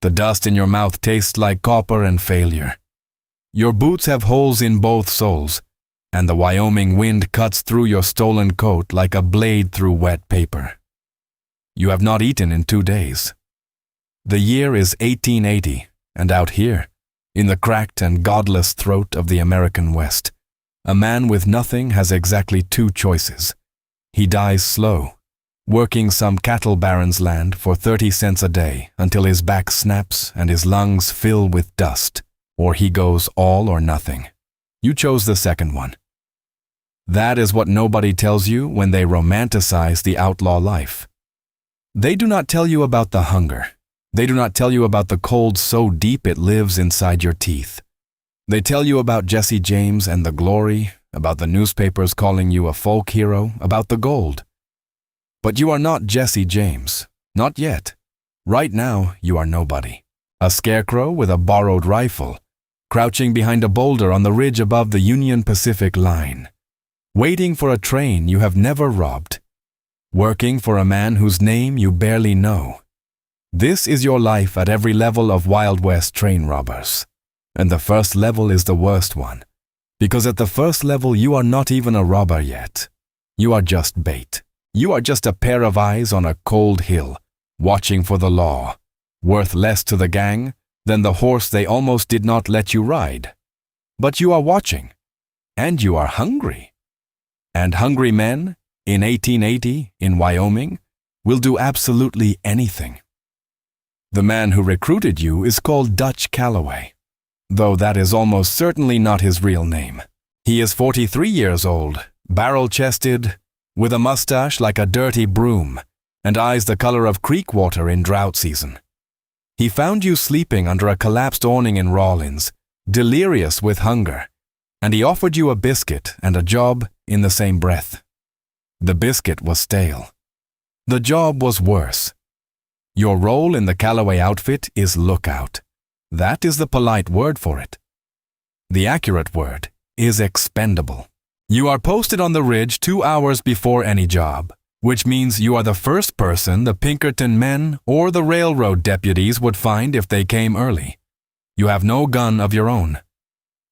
The dust in your mouth tastes like copper and failure. Your boots have holes in both soles, and the Wyoming wind cuts through your stolen coat like a blade through wet paper. You have not eaten in 2 days. The year is 1880, and out here, in the cracked and godless throat of the American West, a man with nothing has exactly 2 choices. He dies slow, working some cattle baron's land for 30 cents a day until his back snaps and his lungs fill with dust, or he goes all or nothing. You chose the second one. That is what nobody tells you when they romanticize the outlaw life. They do not tell you about the hunger. They do not tell you about the cold so deep it lives inside your teeth. They tell you about Jesse James and the glory, about the newspapers calling you a folk hero, about the gold. But you are not Jesse James. Not yet. Right now, you are nobody. A scarecrow with a borrowed rifle, crouching behind a boulder on the ridge above the Union Pacific line, waiting for a train you have never robbed, working for a man whose name you barely know. This is your life at every level of Wild West train robbers. And the first level is the worst one, because at the first level you are not even a robber yet. You are just bait. You are just a pair of eyes on a cold hill, watching for the law, worth less to the gang than the horse they almost did not let you ride. But you are watching, and you are hungry. And hungry men, in 1880, in Wyoming, will do absolutely anything. The man who recruited you is called Dutch Calloway, though that is almost certainly not his real name. He is 43 years old, barrel-chested, with a mustache like a dirty broom, and eyes the color of creek water in drought season. He found you sleeping under a collapsed awning in Rawlins, delirious with hunger, and he offered you a biscuit and a job in the same breath. The biscuit was stale. The job was worse. Your role in the Calloway outfit is lookout. That is the polite word for it. The accurate word is expendable. You are posted on the ridge 2 hours before any job, which means you are the first person the Pinkerton men or the railroad deputies would find if they came early. You have no gun of your own.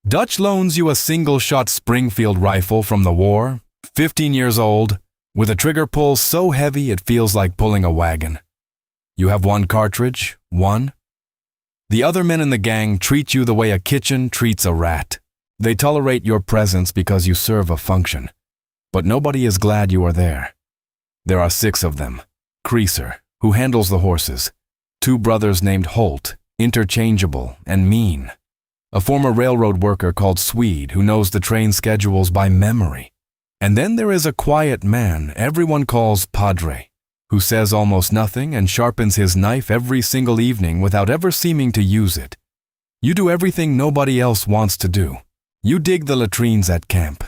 Dutch loans you a single-shot Springfield rifle from the war, 15 years old, with a trigger pull so heavy it feels like pulling a wagon. You have 1 cartridge, 1. The other men in the gang treat you the way a kitchen treats a rat. They tolerate your presence because you serve a function. But nobody is glad you are there. There are 6 of them. Creaser, who handles the horses. 2 brothers named Holt, interchangeable and mean. A former railroad worker called Swede who knows the train schedules by memory. And then there is a quiet man everyone calls Padre, who says almost nothing and sharpens his knife every single evening without ever seeming to use it. You do everything nobody else wants to do. You dig the latrines at camp.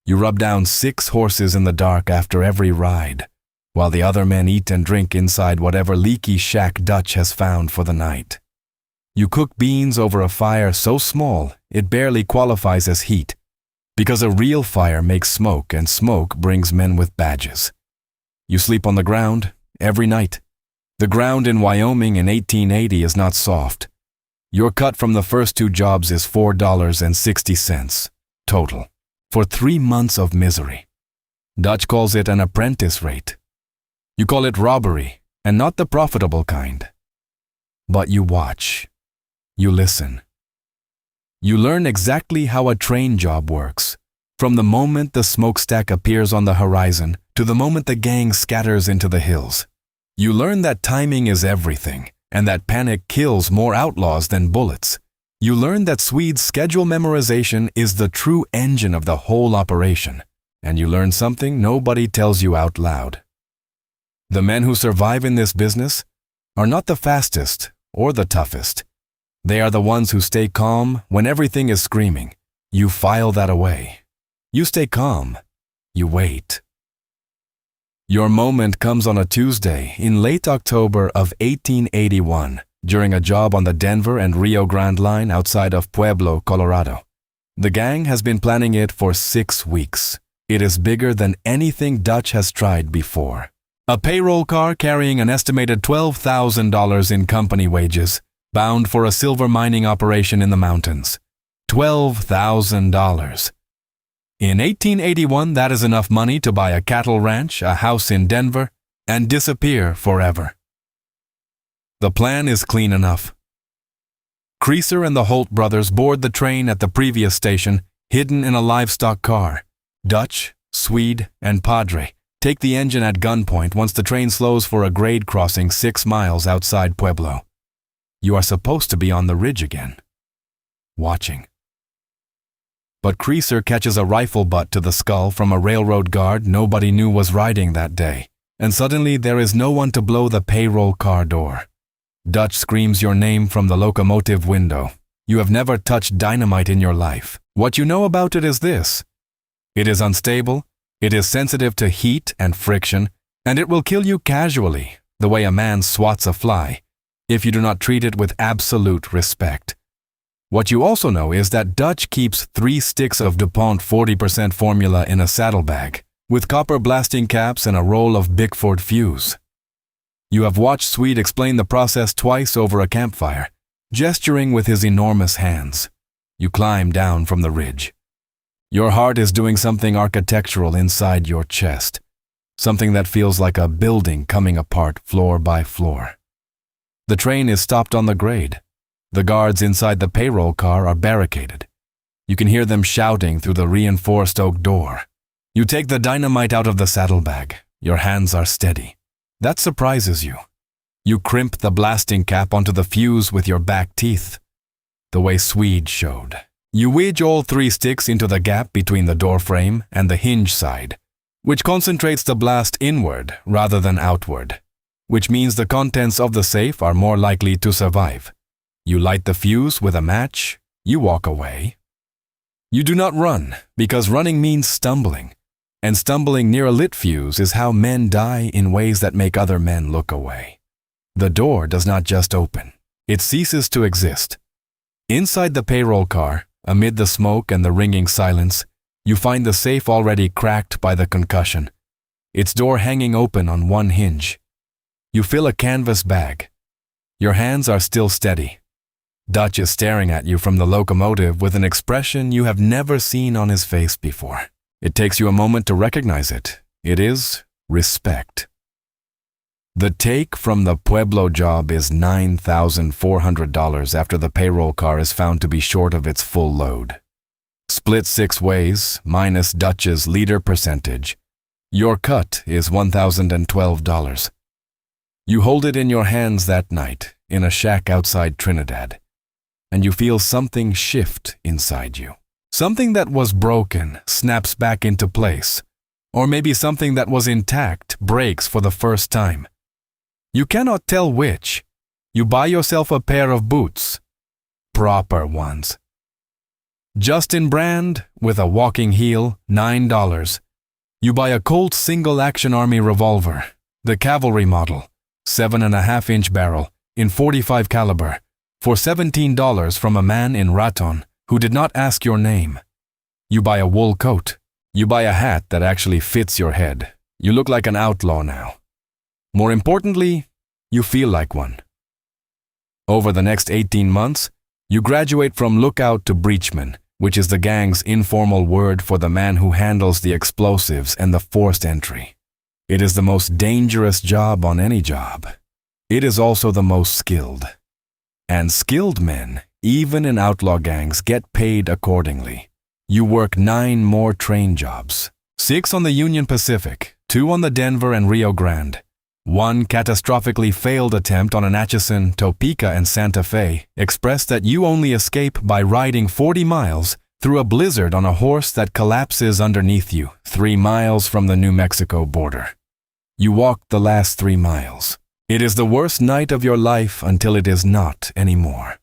You rub down 6 horses in the dark after every ride, while the other men eat and drink inside whatever leaky shack Dutch has found for the night. You cook beans over a fire so small it barely qualifies as heat, because a real fire makes smoke and smoke brings men with badges. You sleep on the ground every night. The ground in Wyoming in 1880 is not soft. Your cut from the first 2 jobs is $4.60 total for 3 months of misery. Dutch calls it an apprentice rate. You call it robbery, and not the profitable kind. But you watch. You listen. You learn exactly how a train job works, from the moment the smokestack appears on the horizon to the moment the gang scatters into the hills. You learn that timing is everything, and that panic kills more outlaws than bullets. You learn that Swede's schedule memorization is the true engine of the whole operation, and you learn something nobody tells you out loud. The men who survive in this business are not the fastest or the toughest. They are the ones who stay calm when everything is screaming. You file that away. You stay calm. You wait. Your moment comes on a Tuesday in late October of 1881 during a job on the Denver and Rio Grande line outside of Pueblo, Colorado. The gang has been planning it for 6 weeks. It is bigger than anything Dutch has tried before. A payroll car carrying an estimated $12,000 in company wages, bound for a silver mining operation in the mountains. $12,000. In 1881, that is enough money to buy a cattle ranch, a house in Denver, and disappear forever. The plan is clean enough. Creaser and the Holt brothers board the train at the previous station, hidden in a livestock car. Dutch, Swede, and Padre take the engine at gunpoint once the train slows for a grade crossing 6 miles outside Pueblo. You are supposed to be on the ridge again, watching. But Creaser catches a rifle butt to the skull from a railroad guard nobody knew was riding that day, and suddenly there is no one to blow the payroll car door. Dutch screams your name from the locomotive window. You have never touched dynamite in your life. What you know about it is this: it is unstable, it is sensitive to heat and friction, and it will kill you casually, the way a man swats a fly, if you do not treat it with absolute respect. What you also know is that Dutch keeps 3 sticks of DuPont 40% formula in a saddlebag, with copper blasting caps and a roll of Bickford fuse. You have watched Swede explain the process twice over a campfire, gesturing with his enormous hands. You climb down from the ridge. Your heart is doing something architectural inside your chest, something that feels like a building coming apart floor by floor. The train is stopped on the grade. The guards inside the payroll car are barricaded. You can hear them shouting through the reinforced oak door. You take the dynamite out of the saddlebag. Your hands are steady. That surprises you. You crimp the blasting cap onto the fuse with your back teeth, the way Swede showed. You wedge all 3 sticks into the gap between the door frame and the hinge side, which concentrates the blast inward rather than outward, which means the contents of the safe are more likely to survive. You light the fuse with a match. You walk away. You do not run, because running means stumbling, and stumbling near a lit fuse is how men die in ways that make other men look away. The door does not just open. It ceases to exist. Inside the payroll car, amid the smoke and the ringing silence, you find the safe already cracked by the concussion, its door hanging open on one hinge. You fill a canvas bag. Your hands are still steady. Dutch is staring at you from the locomotive with an expression you have never seen on his face before. It takes you a moment to recognize it. It is respect. The take from the Pueblo job is $9,400 after the payroll car is found to be short of its full load. Split 6 ways, minus Dutch's leader percentage. Your cut is $1,012. You hold it in your hands that night, in a shack outside Trinidad, and you feel something shift inside you. Something that was broken snaps back into place, or maybe something that was intact breaks for the first time. You cannot tell which. You buy yourself a pair of boots. Proper ones. Justin brand, with a walking heel, $9. You buy a Colt single-action Army revolver, the cavalry model, 7.5-inch barrel, in .45 caliber, for $17 from a man in Raton who did not ask your name. You buy a wool coat. You buy a hat that actually fits your head. You look like an outlaw now. More importantly, you feel like one. Over the next 18 months, you graduate from lookout to breachman, which is the gang's informal word for the man who handles the explosives and the forced entry. It is the most dangerous job on any job. It is also the most skilled. And skilled men, even in outlaw gangs, get paid accordingly. You work 9 more train jobs. 6 on the Union Pacific, 2 on the Denver and Rio Grande. 1 catastrophically failed attempt on an Atchison, Topeka, and Santa Fe expressed that you only escape by riding 40 miles through a blizzard on a horse that collapses underneath you 3 miles from the New Mexico border. You walk the last 3 miles. It is the worst night of your life until it is not anymore.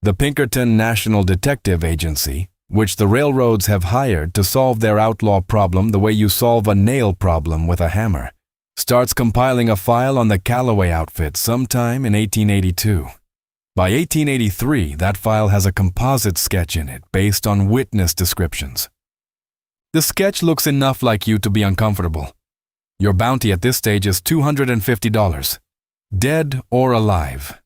The Pinkerton National Detective Agency, which the railroads have hired to solve their outlaw problem the way you solve a nail problem with a hammer, starts compiling a file on the Calloway outfit sometime in 1882. By 1883, that file has a composite sketch in it based on witness descriptions. The sketch looks enough like you to be uncomfortable. Your bounty at this stage is $250. Dead or alive.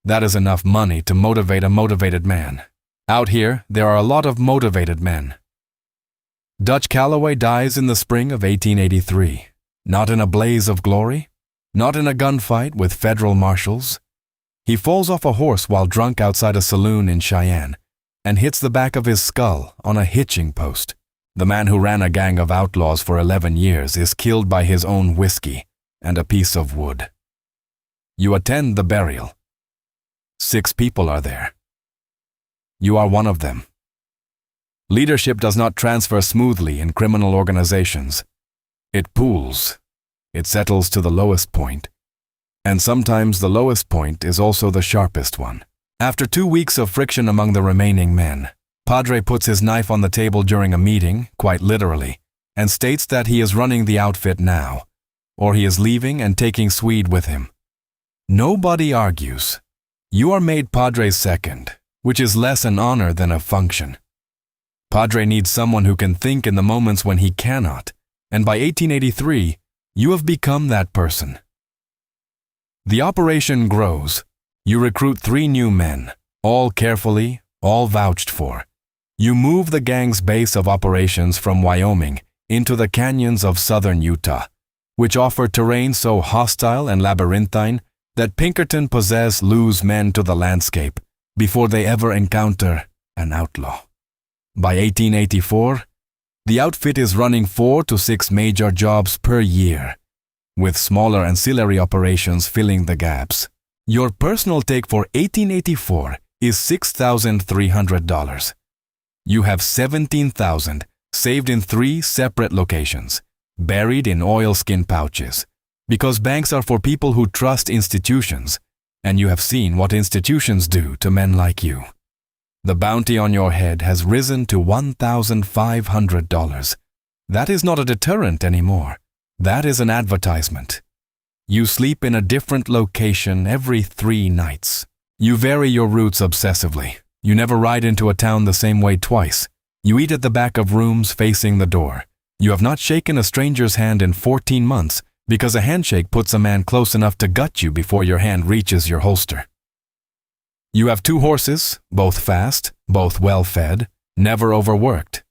That is enough money to motivate a motivated man. Out here, there are a lot of motivated men. Dutch Calloway dies in the spring of 1883. Not in a blaze of glory, not in a gunfight with federal marshals. He falls off a horse while drunk outside a saloon in Cheyenne and hits the back of his skull on a hitching post. The man who ran a gang of outlaws for 11 years is killed by his own whiskey and a piece of wood. You attend the burial. 6 people are there. You are one of them. Leadership does not transfer smoothly in criminal organizations. It pools. It settles to the lowest point. And sometimes the lowest point is also the sharpest one. After 2 weeks of friction among the remaining men, Padre puts his knife on the table during a meeting, quite literally, and states that he is running the outfit now, or he is leaving and taking Swede with him. Nobody argues. You are made Padre's second, which is less an honor than a function. Padre needs someone who can think in the moments when he cannot, and by 1883, you have become that person. The operation grows. You recruit 3 new men, all carefully, all vouched for. You move the gang's base of operations from Wyoming into the canyons of southern Utah, which offer terrain so hostile and labyrinthine that Pinkerton possess lose men to the landscape before they ever encounter an outlaw. By 1884, the outfit is running 4 to 6 major jobs per year, with smaller ancillary operations filling the gaps. Your personal take for 1884 is $6,300. You have $17,000 saved in 3 separate locations, buried in oilskin pouches, because banks are for people who trust institutions, and you have seen what institutions do to men like you. The bounty on your head has risen to $1,500. That is not a deterrent anymore. That is an advertisement. You sleep in a different location every 3 nights. You vary your routes obsessively. You never ride into a town the same way twice. You eat at the back of rooms facing the door. You have not shaken a stranger's hand in 14 months because a handshake puts a man close enough to gut you before your hand reaches your holster. You have 2 horses, both fast, both well-fed, never overworked.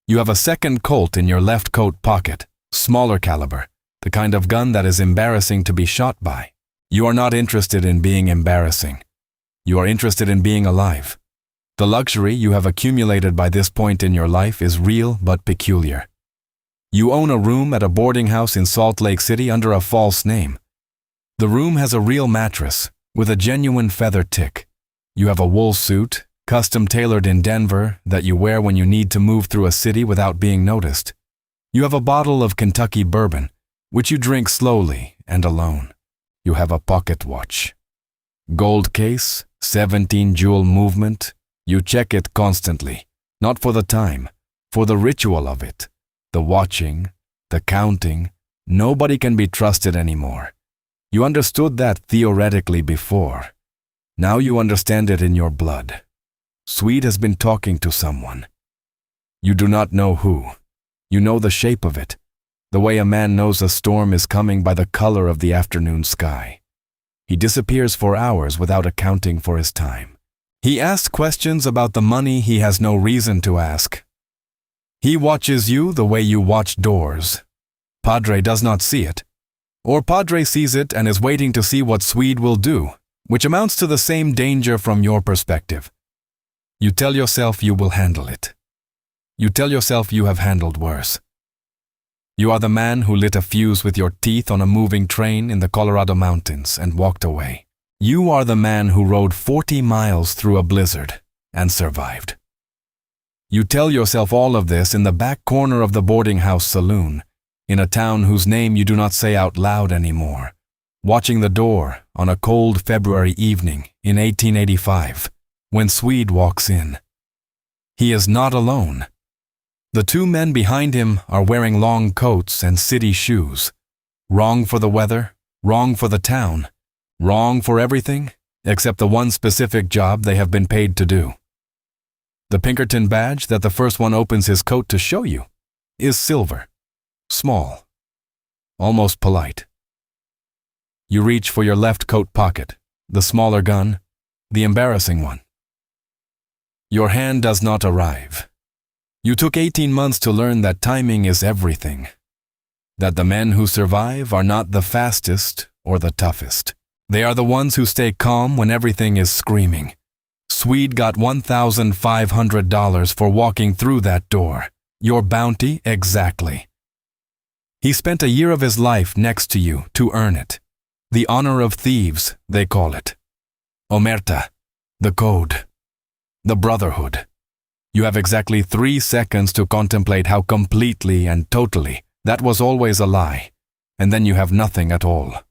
You have a second Colt in your left coat pocket, smaller caliber, the kind of gun that is embarrassing to be shot by. You are not interested in being embarrassing. You are interested in being alive. The luxury you have accumulated by this point in your life is real but peculiar. You own a room at a boarding house in Salt Lake City under a false name. The room has a real mattress with a genuine feather tick. You have a wool suit, custom-tailored in Denver, that you wear when you need to move through a city without being noticed. You have a bottle of Kentucky bourbon, which you drink slowly and alone. You have a pocket watch. Gold case, 17-jewel movement. You check it constantly, not for the time, for the ritual of it. The watching, the counting. Nobody can be trusted anymore. You understood that theoretically before. Now you understand it in your blood. Swede has been talking to someone. You do not know who. You know the shape of it, the way a man knows a storm is coming by the color of the afternoon sky. He disappears for hours without accounting for his time. He asks questions about the money he has no reason to ask. He watches you the way you watch doors. Padre does not see it. Or Padre sees it and is waiting to see what Swede will do, which amounts to the same danger from your perspective. You tell yourself you will handle it. You tell yourself you have handled worse. You are the man who lit a fuse with your teeth on a moving train in the Colorado mountains and walked away. You are the man who rode 40 miles through a blizzard and survived. You tell yourself all of this in the back corner of the boarding house saloon, in a town whose name you do not say out loud anymore, watching the door on a cold February evening in 1885, when Swede walks in. He is not alone. The 2 men behind him are wearing long coats and city shoes. Wrong for the weather, wrong for the town, wrong for everything except the one specific job they have been paid to do. The Pinkerton badge that the first one opens his coat to show you is silver, small. almost polite. You reach for your left coat pocket, the smaller gun, the embarrassing one. Your hand does not arrive. You took 18 months to learn that timing is everything. That the men who survive are not the fastest or the toughest. They are the ones who stay calm when everything is screaming. Swede got $1,500 for walking through that door. Your bounty exactly. He spent a year of his life next to you to earn it. The honor of thieves, they call it. Omerta, the code, the brotherhood. You have exactly 3 seconds to contemplate how completely and totally that was always a lie, and then you have nothing at all.